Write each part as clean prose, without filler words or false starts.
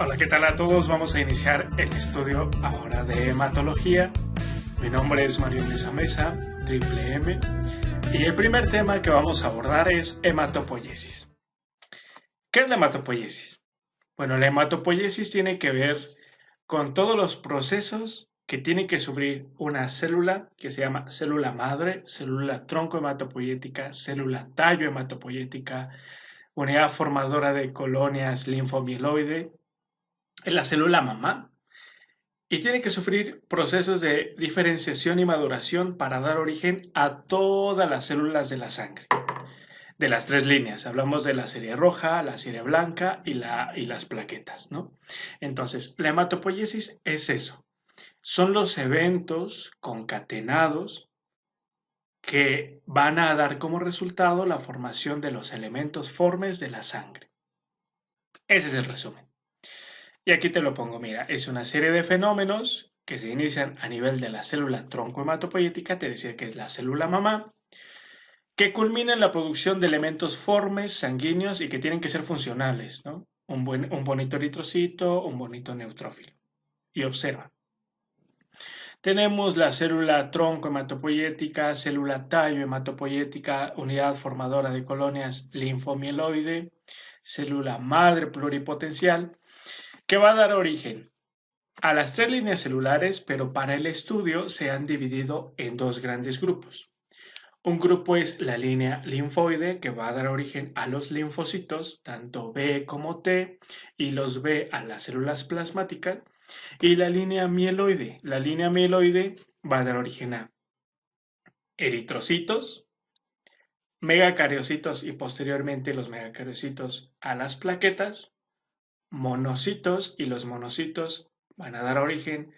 Hola, ¿qué tal a todos? Vamos a iniciar el estudio ahora de hematología. Mi nombre es Mario Mesa Mesa, triple M, y el primer tema que vamos a abordar es hematopoiesis. ¿Qué es la hematopoiesis? Bueno, la hematopoiesis tiene que ver con todos los procesos que tiene que sufrir una célula que se llama célula madre, célula tronco hematopoyética, célula tallo hematopoyética, unidad formadora de colonias linfomieloide, en la célula mamá, y tiene que sufrir procesos de diferenciación y maduración para dar origen a todas las células de la sangre. De las tres líneas, hablamos de la serie roja, la serie blanca y las plaquetas, ¿no? Entonces, la hematopoiesis es eso. Son los eventos concatenados que van a dar como resultado la formación de los elementos formes de la sangre. Ese es el resumen. Y aquí te lo pongo, mira, es una serie de fenómenos que se inician a nivel de la célula tronco hematopoyética, te decía que es la célula mamá, que culmina en la producción de elementos formes, sanguíneos y que tienen que ser funcionales, ¿no? Un bonito eritrocito, un bonito neutrófilo. Y observa. Tenemos la célula tronco hematopoyética, célula tallo hematopoyética, unidad formadora de colonias linfomieloide, célula madre pluripotencial, que va a dar origen a las tres líneas celulares, pero para el estudio se han dividido en dos grandes grupos. Un grupo es la línea linfoide, que va a dar origen a los linfocitos, tanto B como T, y los B a las células plasmáticas. Y la línea mieloide. La línea mieloide va a dar origen a eritrocitos, megacariocitos y posteriormente los megacariocitos a las plaquetas, monocitos, y los monocitos van a dar origen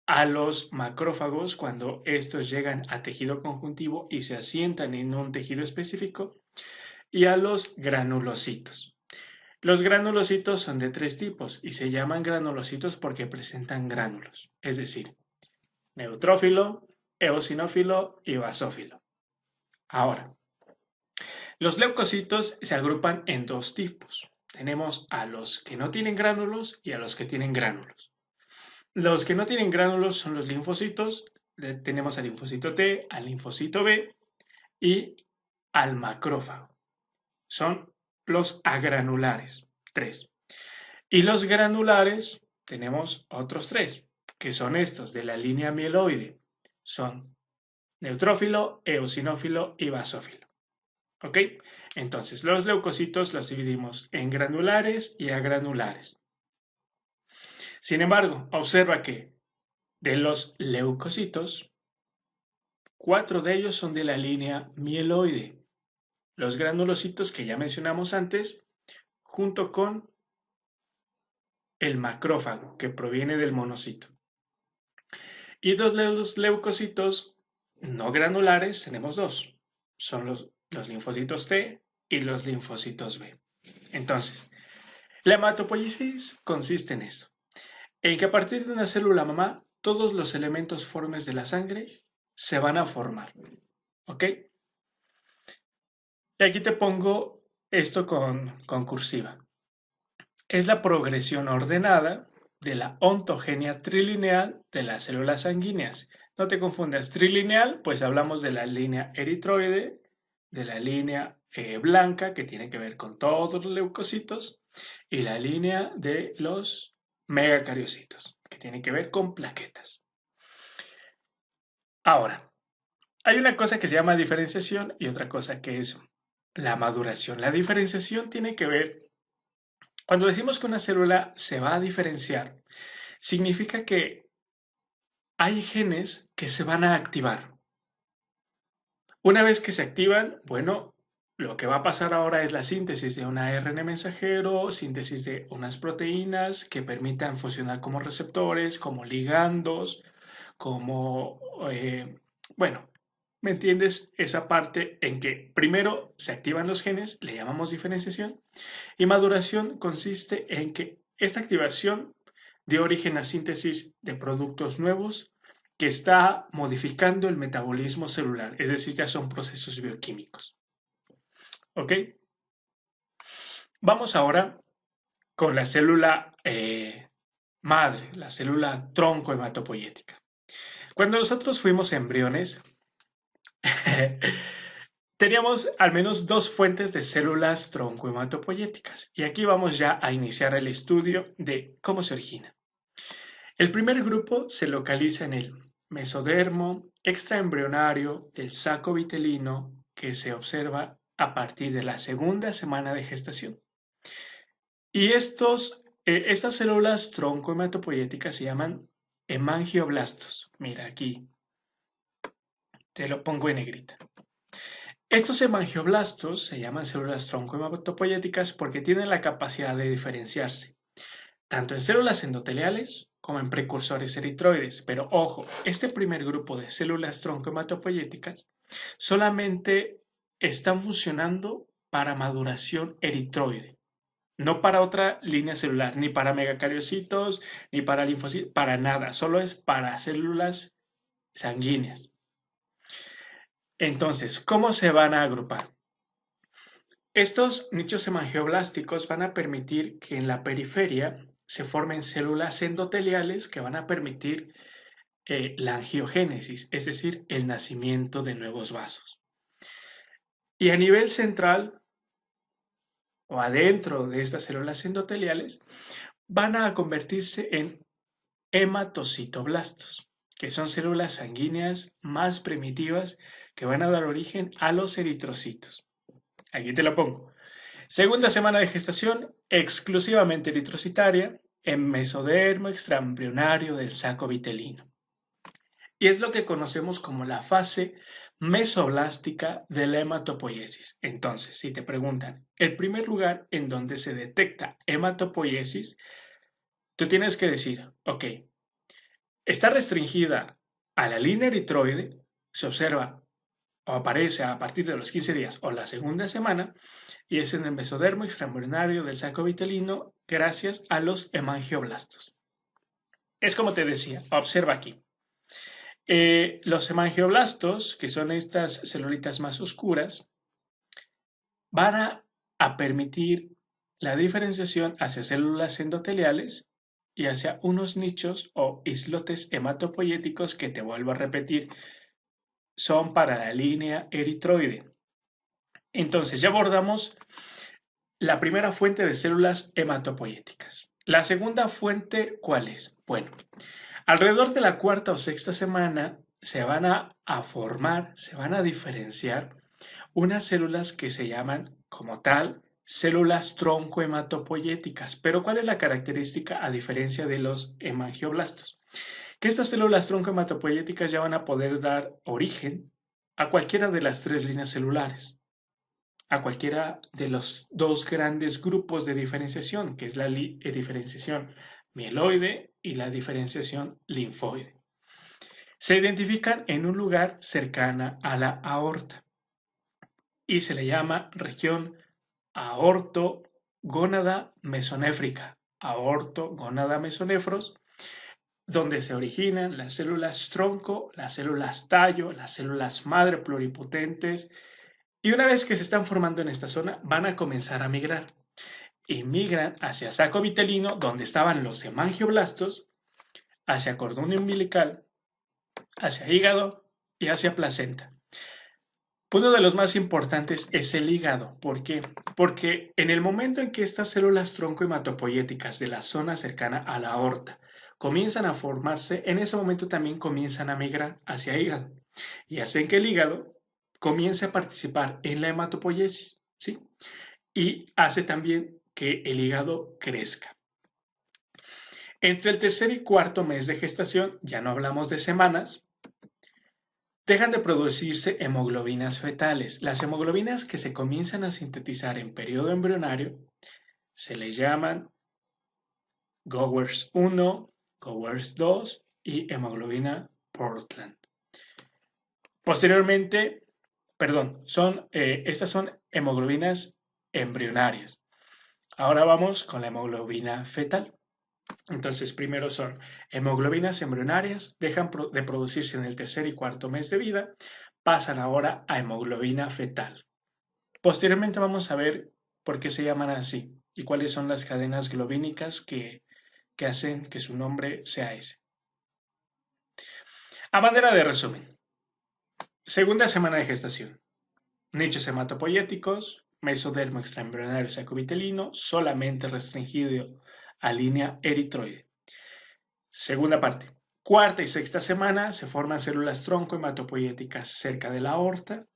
a los macrófagos cuando estos llegan a tejido conjuntivo y se asientan en un tejido específico, y a los granulocitos. Los granulocitos son de tres tipos y se llaman granulocitos porque presentan gránulos, es decir, neutrófilo, eosinófilo y basófilo. Ahora, los leucocitos se agrupan en dos tipos. Tenemos a los que no tienen gránulos y a los que tienen gránulos. Los que no tienen gránulos son los linfocitos. Tenemos al linfocito T, al linfocito B y al macrófago. Son los agranulares, tres. Y los granulares tenemos otros tres, que son estos de la línea mieloide. Son neutrófilo, eosinófilo y basófilo. ¿Ok? Entonces, los leucocitos los dividimos en granulares y agranulares. Sin embargo, observa que de los leucocitos, 4 de ellos son de la línea mieloide. Los granulocitos que ya mencionamos antes, junto con el macrófago, que proviene del monocito. Y de los leucocitos no granulares tenemos dos. Son los linfocitos T y los linfocitos B. Entonces, la hematopoiesis consiste en eso, en que a partir de una célula mamá, todos los elementos formes de la sangre se van a formar. ¿Ok? Y aquí te pongo esto con cursiva. Es la progresión ordenada de la ontogenia trilineal de las células sanguíneas. No te confundas, trilineal, pues hablamos de la línea eritroide, de la línea blanca, que tiene que ver con todos los leucocitos, y la línea de los megacariocitos, que tiene que ver con plaquetas. Ahora, hay una cosa que se llama diferenciación y otra cosa que es la maduración. La diferenciación tiene que ver, cuando decimos que una célula se va a diferenciar, significa que hay genes que se van a activar. Una vez que se activan, bueno, lo que va a pasar ahora es la síntesis de un ARN mensajero, síntesis de unas proteínas que permitan funcionar como receptores, como ligandos, como, bueno, ¿me entiendes? Esa parte en que primero se activan los genes, le llamamos diferenciación, y maduración consiste en que esta activación dio origen a síntesis de productos nuevos que está modificando el metabolismo celular, es decir, ya son procesos bioquímicos. ¿Ok? Vamos ahora con la célula madre, la célula tronco hematopoyética. Cuando nosotros fuimos embriones, teníamos al menos dos fuentes de células tronco hematopoyéticas. Y aquí vamos ya a iniciar el estudio de cómo se origina. El primer grupo se localiza en el mesodermo extraembrionario del saco vitelino que se observa a partir de la segunda semana de gestación. Y estas células tronco hematopoyéticas se llaman hemangioblastos. Mira aquí, te lo pongo en negrita. Estos hemangioblastos se llaman células tronco hematopoyéticas porque tienen la capacidad de diferenciarse tanto en células endoteliales como en precursores eritroides. Pero ojo, este primer grupo de células tronco hematopoyéticas solamente están funcionando para maduración eritroide, no para otra línea celular, ni para megacariocitos, ni para linfocitos, para nada, solo es para células sanguíneas. Entonces, ¿cómo se van a agrupar? Estos nichos hemangioblásticos van a permitir que en la periferia se formen células endoteliales que van a permitir la angiogénesis, es decir, el nacimiento de nuevos vasos. Y a nivel central o adentro de estas células endoteliales van a convertirse en hematocitoblastos, que son células sanguíneas más primitivas que van a dar origen a los eritrocitos. Aquí te lo pongo. Segunda semana de gestación, exclusivamente eritrocitaria, en mesodermo extraembrionario del saco vitelino. Y es lo que conocemos como la fase mesoblástica de la hematopoiesis. Entonces, si te preguntan, el primer lugar en donde se detecta hematopoiesis, tú tienes que decir, ok, está restringida a la línea eritroide, se observa o aparece a partir de los 15 días o la segunda semana, y es en el mesodermo extraembrionario del saco vitelino gracias a los hemangioblastos. Es como te decía, observa aquí. Los hemangioblastos, que son estas celulitas más oscuras, van a permitir la diferenciación hacia células endoteliales y hacia unos nichos o islotes hematopoyéticos que, te vuelvo a repetir, son para la línea eritroide. Entonces ya abordamos la primera fuente de células hematopoyéticas. La segunda fuente, ¿cuál es? Bueno, alrededor de la cuarta o sexta semana se van a formar, se van a diferenciar unas células que se llaman como tal células tronco hematopoyéticas. Pero ¿cuál es la característica a diferencia de los hemangioblastos? Que estas células tronco hematopoyéticas ya van a poder dar origen a cualquiera de las tres líneas celulares, a cualquiera de los dos grandes grupos de diferenciación, que es la diferenciación mieloide y la diferenciación linfoide. Se identifican en un lugar cercana a la aorta y se le llama región aorto-gónada mesonéfrica, aorto-gónada mesonefros, donde se originan las células tronco, las células tallo, las células madre pluripotentes, y una vez que se están formando en esta zona, van a comenzar a migrar. Y migran hacia saco vitelino, donde estaban los hemangioblastos, hacia cordón umbilical, hacia hígado y hacia placenta. Uno de los más importantes es el hígado. ¿Por qué? Porque en el momento en que estas células tronco hematopoyéticas de la zona cercana a la aorta comienzan a formarse, en ese momento también comienzan a migrar hacia hígado y hacen que el hígado comience a participar en la hematopoiesis, ¿sí? Y hace también que el hígado crezca. Entre el tercer y cuarto mes de gestación, ya no hablamos de semanas, dejan de producirse hemoglobinas fetales. Las hemoglobinas que se comienzan a sintetizar en periodo embrionario se le llaman Gowers 1, Gowers 2 y hemoglobina Portland. Posteriormente, estas son hemoglobinas embrionarias. Ahora vamos con la hemoglobina fetal. Entonces, primero son hemoglobinas embrionarias, dejan de producirse en el tercer y cuarto mes de vida, pasan ahora a hemoglobina fetal. Posteriormente vamos a ver por qué se llaman así y cuáles son las cadenas globínicas que que hacen que su nombre sea ese. A manera de resumen, segunda semana de gestación, nichos hematopoyéticos, mesodermo extraembrionario sacovitelino, solamente restringido a línea eritroide. Segunda parte, cuarta y sexta semana se forman células tronco hematopoyéticas cerca de la aorta,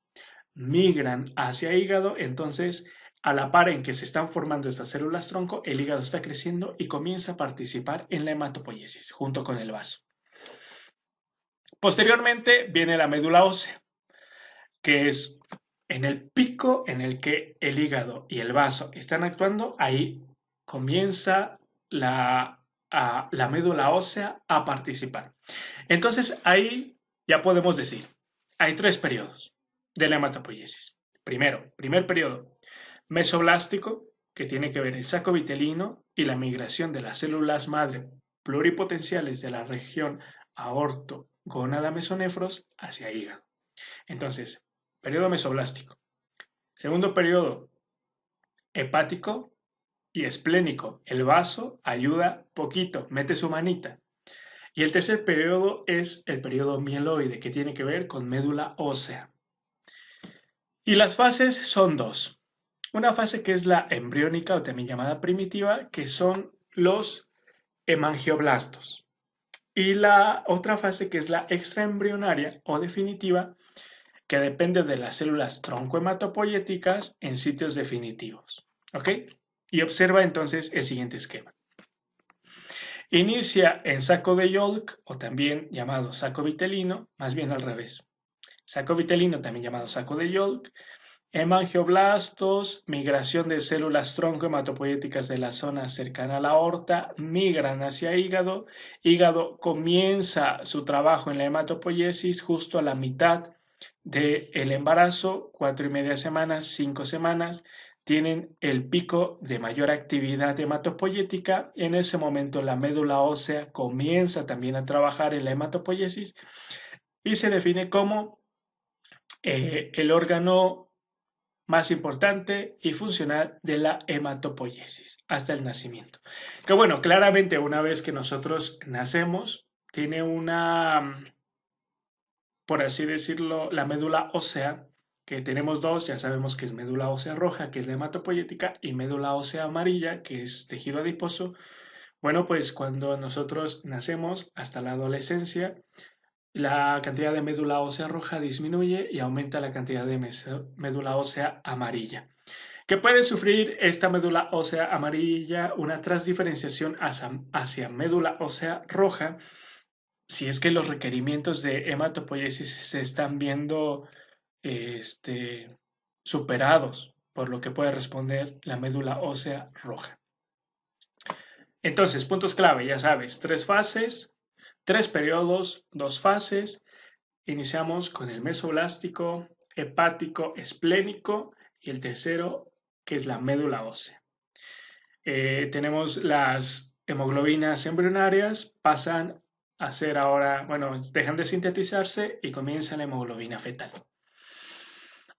migran hacia hígado, entonces a la par en que se están formando estas células tronco, el hígado está creciendo y comienza a participar en la hematopoiesis junto con el vaso. Posteriormente viene la médula ósea, que es en el pico en el que el hígado y el vaso están actuando, ahí comienza la médula ósea a participar. Entonces ahí ya podemos decir, hay 3 periodos de la hematopoiesis. Primero, primer periodo, mesoblástico, que tiene que ver el saco vitelino y la migración de las células madre pluripotenciales de la región aorto, gónada, mesonefros hacia hígado. Entonces, periodo mesoblástico. Segundo periodo, hepático y esplénico. El vaso ayuda poquito, mete su manita. Y el tercer periodo es el periodo mieloide, que tiene que ver con médula ósea. Y las fases son 2. Una fase que es la embriónica o también llamada primitiva, que son los hemangioblastos. Y la otra fase que es la extraembrionaria o definitiva, que depende de las células troncohematopoyéticas en sitios definitivos. ¿Ok? Y observa entonces el siguiente esquema. Inicia en saco de Yolk, o también llamado saco vitelino, más bien al revés. Saco vitelino, también llamado saco de Yolk, hemangioblastos, migración de células troncohematopoyéticas de la zona cercana a la aorta, migran hacia hígado, hígado comienza su trabajo en la hematopoiesis justo a la mitad del embarazo, 4,5 semanas, 5 semanas, tienen el pico de mayor actividad hematopoyética. En ese momento la médula ósea comienza también a trabajar en la hematopoiesis y se define como el órgano más importante y funcional de la hematopoiesis hasta el nacimiento. Que bueno, claramente una vez que nosotros nacemos, tiene una, por así decirlo, la médula ósea, que tenemos 2, ya sabemos que es médula ósea roja, que es la hematopoyética, y médula ósea amarilla, que es tejido adiposo. Bueno, pues cuando nosotros nacemos hasta la adolescencia, la cantidad de médula ósea roja disminuye y aumenta la cantidad de médula ósea amarilla. ¿Qué puede sufrir esta médula ósea amarilla? Una transdiferenciación hacia médula ósea roja, si es que los requerimientos de hematopoiesis se están viendo superados por lo que puede responder la médula ósea roja. Entonces, puntos clave, ya sabes, 3 fases, 3 periodos, 2 fases. Iniciamos con el mesoblástico, hepático, esplénico y el tercero, que es la médula ósea. Tenemos las hemoglobinas embrionarias, pasan a ser ahora, bueno, dejan de sintetizarse y comienza la hemoglobina fetal.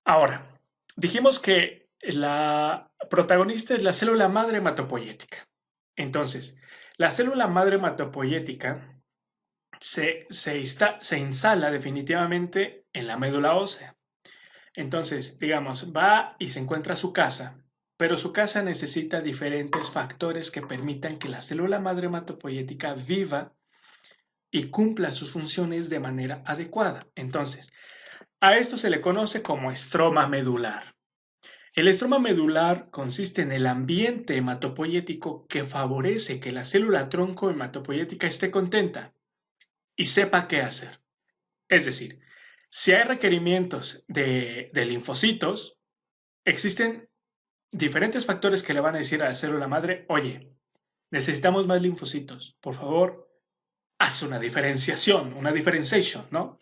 Ahora, dijimos que la protagonista es la célula madre hematopoyética. Entonces, la célula madre hematopoyética se instala definitivamente en la médula ósea. Entonces, digamos, va y se encuentra su casa, pero su casa necesita diferentes factores que permitan que la célula madre hematopoyética viva y cumpla sus funciones de manera adecuada. Entonces, a esto se le conoce como estroma medular. El estroma medular consiste en el ambiente hematopoyético que favorece que la célula tronco hematopoyética esté contenta y sepa qué hacer. Es decir, si hay requerimientos de linfocitos, existen diferentes factores que le van a decir a la célula madre, oye, necesitamos más linfocitos, por favor, haz una diferenciación, una differentiation, ¿no?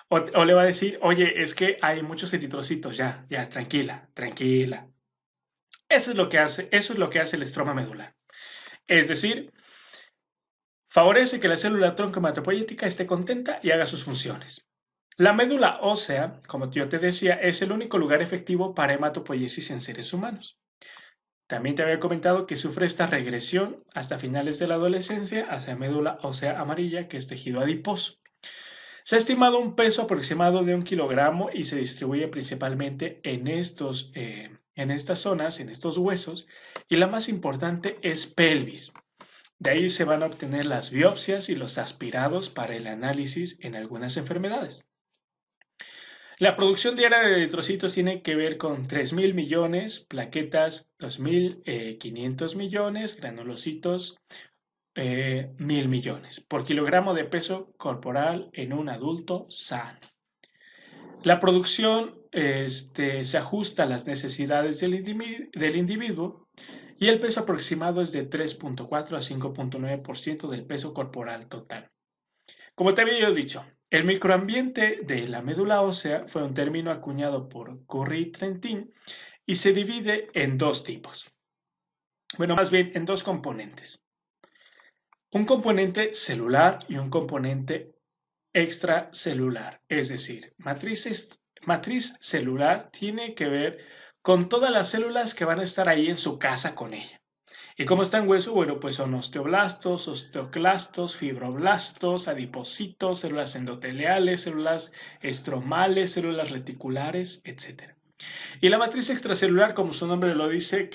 O le va a decir, oye, es que hay muchos eritrocitos, ya, tranquila. Eso es lo que hace el estroma medular. Es decir, favorece que la célula tronco hematopoyética esté contenta y haga sus funciones. La médula ósea, como yo te decía, es el único lugar efectivo para hematopoiesis en seres humanos. También te había comentado que sufre esta regresión hasta finales de la adolescencia hacia médula ósea amarilla, que es tejido adiposo. Se ha estimado un peso aproximado de 1 kilogramo y se distribuye principalmente en estas zonas, en estos huesos, y la más importante es pelvis. De ahí se van a obtener las biopsias y los aspirados para el análisis en algunas enfermedades. La producción diaria de eritrocitos tiene que ver con 3.000 millones, plaquetas 2.500 millones, granulocitos 1.000 millones por kilogramo de peso corporal en un adulto sano. La producción se ajusta a las necesidades del individuo y el peso aproximado es de 3.4 a 5.9% del peso corporal total. Como te había dicho, el microambiente de la médula ósea fue un término acuñado por Curry y Trentin y se divide en dos tipos. Bueno, más bien en dos componentes. Un componente celular y un componente extracelular. Es decir, matriz celular tiene que ver con todas las células que van a estar ahí en su casa con ella. ¿Y cómo está en hueso? Bueno, pues son osteoblastos, osteoclastos, fibroblastos, adipocitos, células endoteliales, células estromales, células reticulares, etc. Y la matriz extracelular, como su nombre lo dice,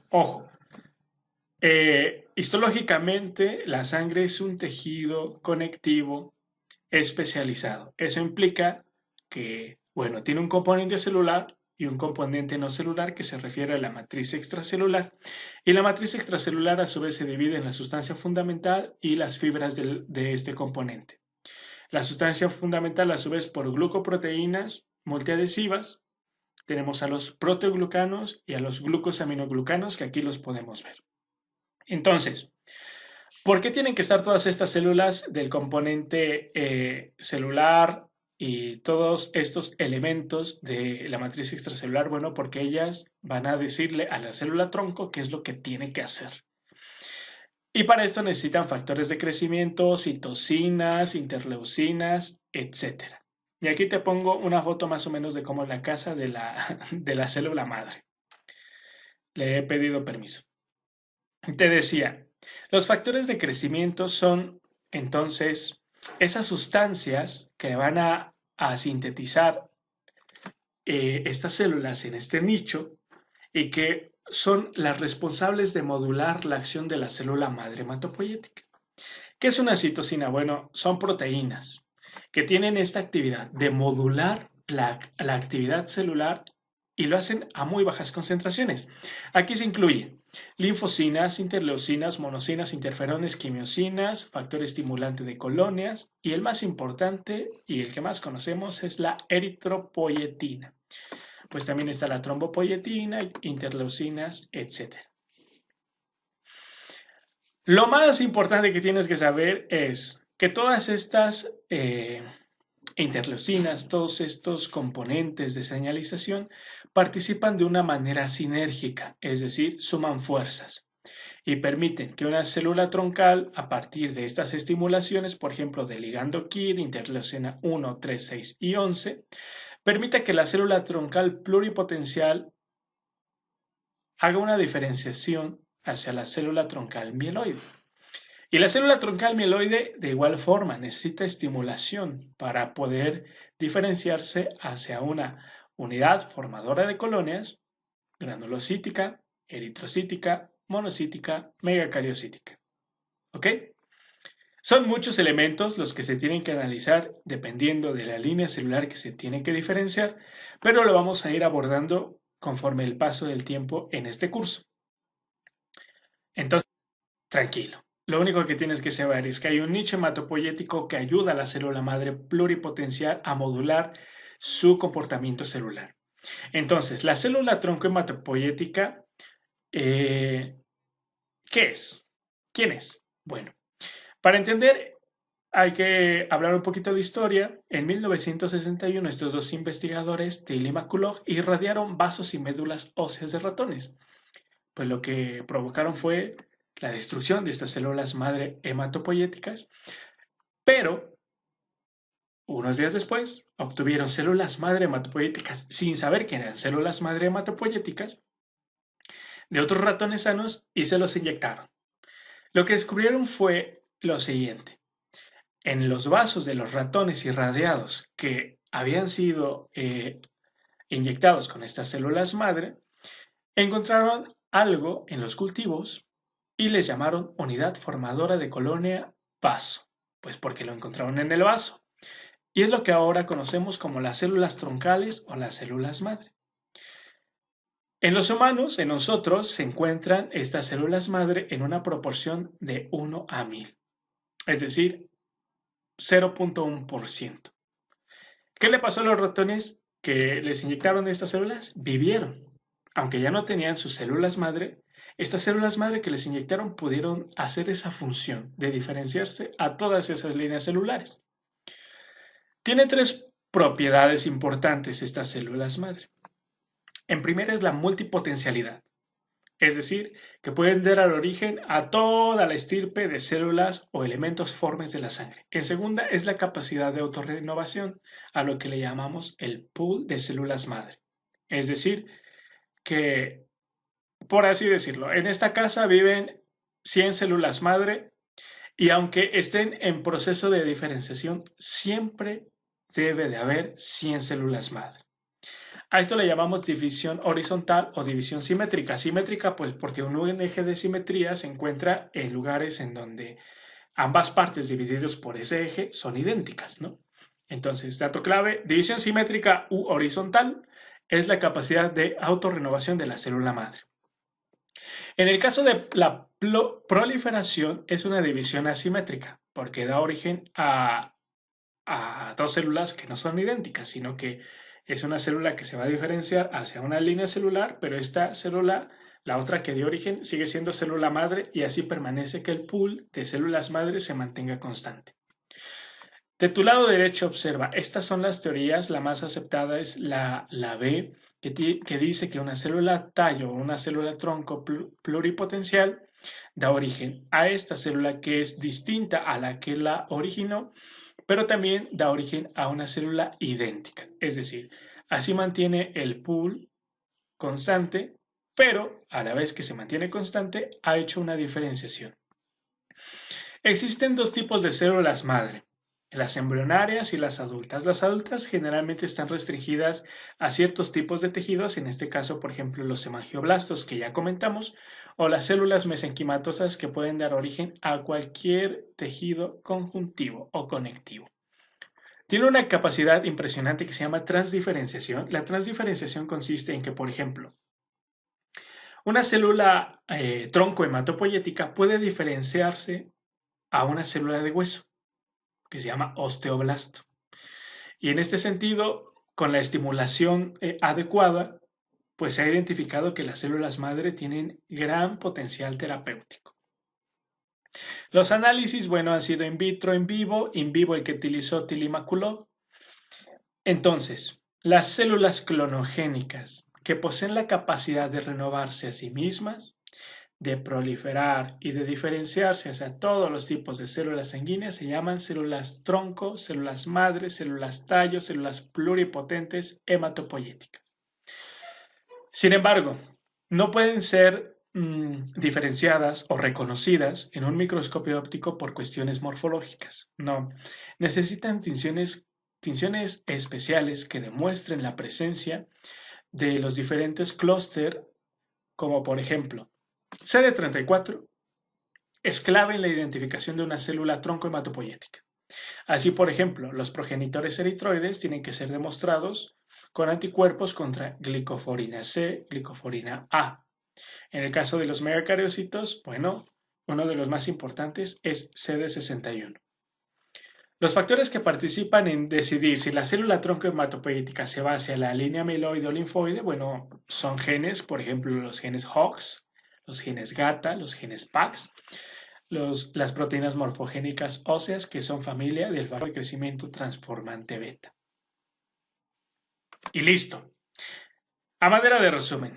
ojo. Histológicamente, la sangre es un tejido conectivo especializado. Eso implica que, tiene un componente celular y un componente no celular que se refiere a la matriz extracelular. Y la matriz extracelular a su vez se divide en la sustancia fundamental y las fibras de este componente. La sustancia fundamental a su vez por glucoproteínas multiadhesivas. Tenemos a los proteoglucanos y a los glucosaminoglucanos que aquí los podemos ver. Entonces, ¿por qué tienen que estar todas estas células del componente celular y todos estos elementos de la matriz extracelular? Bueno, porque ellas van a decirle a la célula tronco qué es lo que tiene que hacer. Y para esto necesitan factores de crecimiento, citocinas, interleucinas, etc. Y aquí te pongo una foto más o menos de cómo es la casa de la célula madre. Le he pedido permiso. Te decía, los factores de crecimiento son entonces esas sustancias que van a sintetizar estas células en este nicho y que son las responsables de modular la acción de la célula madre hematopoyética. ¿Qué es una citocina? Bueno, son proteínas que tienen esta actividad de modular la actividad celular y lo hacen a muy bajas concentraciones. Aquí se incluyen linfocinas, interleucinas, monocinas, interferones, quimiosinas, factor estimulante de colonias y el más importante y el que más conocemos es la eritropoyetina. Pues también está la trombopoyetina, interleucinas, etc. Lo más importante que tienes que saber es que todas estas interleucinas, todos estos componentes de señalización participan de una manera sinérgica, es decir, suman fuerzas y permiten que una célula troncal, a partir de estas estimulaciones, por ejemplo, del ligando KIR, interleucina 1, 3, 6 y 11, permita que la célula troncal pluripotencial haga una diferenciación hacia la célula troncal mieloide. Y la célula troncal mieloide de igual forma necesita estimulación para poder diferenciarse hacia una unidad formadora de colonias, granulocítica, eritrocítica, monocítica, megacariocítica. ¿Ok? Son muchos elementos los que se tienen que analizar dependiendo de la línea celular que se tiene que diferenciar, pero lo vamos a ir abordando conforme el paso del tiempo en este curso. Entonces, tranquilo. Lo único que tienes que saber es que hay un nicho hematopoyético que ayuda a la célula madre pluripotencial a modular su comportamiento celular. Entonces, la célula tronco hematopoyética, ¿qué es? ¿Quién es? Bueno, para entender hay que hablar un poquito de historia. En 1961 estos dos investigadores, Thiel y McCulloch, irradiaron vasos y médulas óseas de ratones. Pues lo que provocaron fue la destrucción de estas células madre hematopoyéticas, pero unos días después obtuvieron células madre hematopoyéticas sin saber que eran células madre hematopoyéticas de otros ratones sanos y se los inyectaron. Lo que descubrieron fue lo siguiente. En los vasos de los ratones irradiados que habían sido inyectados con estas células madre, encontraron algo en los cultivos y les llamaron unidad formadora de colonia vaso, pues porque lo encontraron en el vaso. Y es lo que ahora conocemos como las células troncales o las células madre. En los humanos, en nosotros, se encuentran estas células madre en una proporción de 1 a 1000, es decir, 0.1%. ¿Qué le pasó a los ratones que les inyectaron estas células? Vivieron. Aunque ya no tenían sus células madre, estas células madre que les inyectaron pudieron hacer esa función de diferenciarse a todas esas líneas celulares. Tiene 3 propiedades importantes estas células madre. En primera es la multipotencialidad, es decir, que pueden dar origen a toda la estirpe de células o elementos formes de la sangre. En segunda es la capacidad de autorrenovación, a lo que le llamamos el pool de células madre. Es decir, que, por así decirlo, en esta casa viven 100 células madre y aunque estén en proceso de diferenciación, siempre debe de haber 100 células madre. A esto le llamamos división horizontal o división simétrica. Simétrica, pues porque un eje de simetría se encuentra en lugares en donde ambas partes divididas por ese eje son idénticas, ¿no? Entonces, dato clave, división simétrica u horizontal es la capacidad de autorrenovación de la célula madre. En el caso de la proliferación es una división asimétrica, porque da origen a 2 células que no son idénticas, sino que es una célula que se va a diferenciar hacia una línea celular, pero esta célula, la otra que dio origen, sigue siendo célula madre y así permanece que el pool de células madre se mantenga constante. De tu lado derecho observa, estas son las teorías, la más aceptada es la B, que dice que una célula tallo o una célula tronco pluripotencial da origen a esta célula que es distinta a la que la originó, pero también da origen a una célula idéntica, es decir, así mantiene el pool constante, pero a la vez que se mantiene constante, ha hecho una diferenciación. Existen 2 tipos de células madre, las embrionarias y las adultas. Las adultas generalmente están restringidas a ciertos tipos de tejidos, en este caso, por ejemplo, los hemangioblastos que ya comentamos, o las células mesenquimatosas que pueden dar origen a cualquier tejido conjuntivo o conectivo. Tiene una capacidad impresionante que se llama transdiferenciación. La transdiferenciación consiste en que, por ejemplo, una célula tronco hematopoyética puede diferenciarse a una célula de hueso, que se llama osteoblasto. Y en este sentido, con la estimulación adecuada, pues se ha identificado que las células madre tienen gran potencial terapéutico. Los análisis, bueno, han sido in vitro, in vivo el que utilizó Tilimaculov. Entonces, las células clonogénicas que poseen la capacidad de renovarse a sí mismas, de proliferar y de diferenciarse hacia todos los tipos de células sanguíneas se llaman células tronco, células madre, células tallo, células pluripotentes hematopoyéticas. Sin embargo, no pueden ser diferenciadas o reconocidas en un microscopio óptico por cuestiones morfológicas. No, necesitan tinciones especiales que demuestren la presencia de los diferentes clústeres, como por ejemplo, CD34 es clave en la identificación de una célula tronco hematopoyética. Así, por ejemplo, los progenitores eritroides tienen que ser demostrados con anticuerpos contra glicoforina C, glicoforina A. En el caso de los megacariocitos, bueno, uno de los más importantes es CD61. Los factores que participan en decidir si la célula tronco hematopoyética se va hacia la línea mieloide o linfoide, bueno, son genes, por ejemplo, los genes HOX, los genes GATA, los genes PAX, las proteínas morfogénicas óseas que son familia del factor de crecimiento transformante beta. Y listo. A manera de resumen,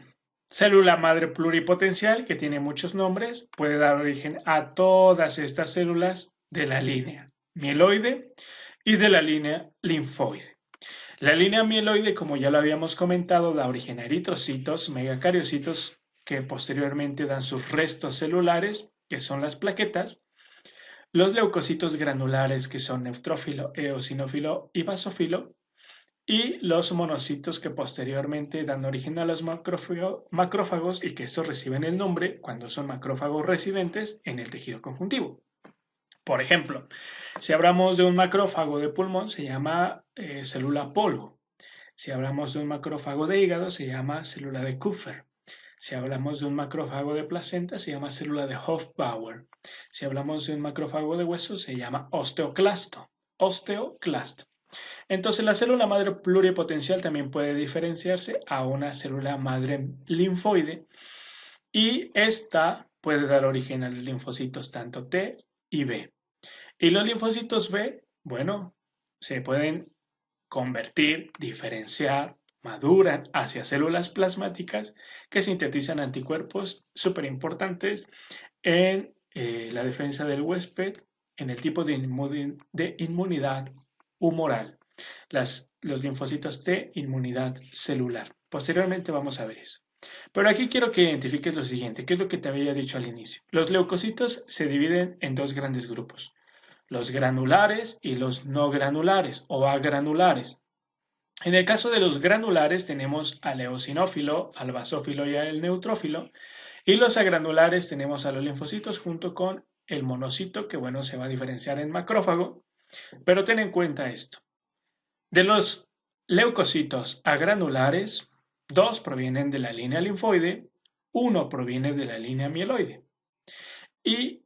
célula madre pluripotencial, que tiene muchos nombres, puede dar origen a todas estas células de la línea mieloide y de la línea linfoide. La línea mieloide, como ya lo habíamos comentado, da origen a eritrocitos, megacariocitos que posteriormente dan sus restos celulares, que son las plaquetas, los leucocitos granulares, que son neutrófilo, eosinófilo y basófilo, y los monocitos que posteriormente dan origen a los macrófagos y que estos reciben el nombre cuando son macrófagos residentes en el tejido conjuntivo. Por ejemplo, si hablamos de un macrófago de pulmón, se llama célula polvo. Si hablamos de un macrófago de hígado, se llama célula de Kupffer. Si hablamos de un macrófago de placenta, se llama célula de Hofbauer. Si hablamos de un macrófago de hueso, se llama osteoclasto. Osteoclasto. Entonces, la célula madre pluripotencial también puede diferenciarse a una célula madre linfoide y esta puede dar origen a los linfocitos tanto T y B. Y los linfocitos B, bueno, se pueden convertir, diferenciar, maduran hacia células plasmáticas que sintetizan anticuerpos súper importantes en la defensa del huésped, en el tipo de inmunidad humoral. Los linfocitos T, inmunidad celular. Posteriormente vamos a ver eso. Pero aquí quiero que identifiques lo siguiente, que es lo que te había dicho al inicio. Los leucocitos se dividen en dos grandes grupos, los granulares y los no granulares o agranulares. En el caso de los granulares tenemos al eosinófilo, al basófilo y al neutrófilo, y los agranulares tenemos a los linfocitos junto con el monocito, que bueno, se va a diferenciar en macrófago, pero ten en cuenta esto. De los leucocitos agranulares, 2 provienen de la línea linfoide, 1 proviene de la línea mieloide. Y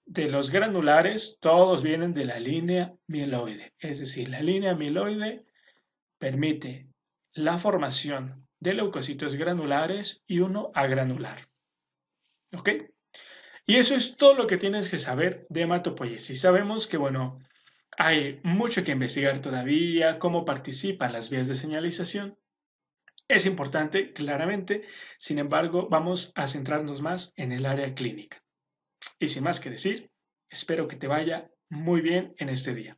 de los granulares, todos vienen de la línea mieloide. Es decir, la línea mieloide permite la formación de leucocitos granulares y uno agranular. ¿Ok? Y eso es todo lo que tienes que saber de hematopoiesis. Sabemos que, bueno, hay mucho que investigar todavía, cómo participan las vías de señalización. Es importante, claramente, sin embargo, vamos a centrarnos más en el área clínica. Y sin más que decir, espero que te vaya muy bien en este día.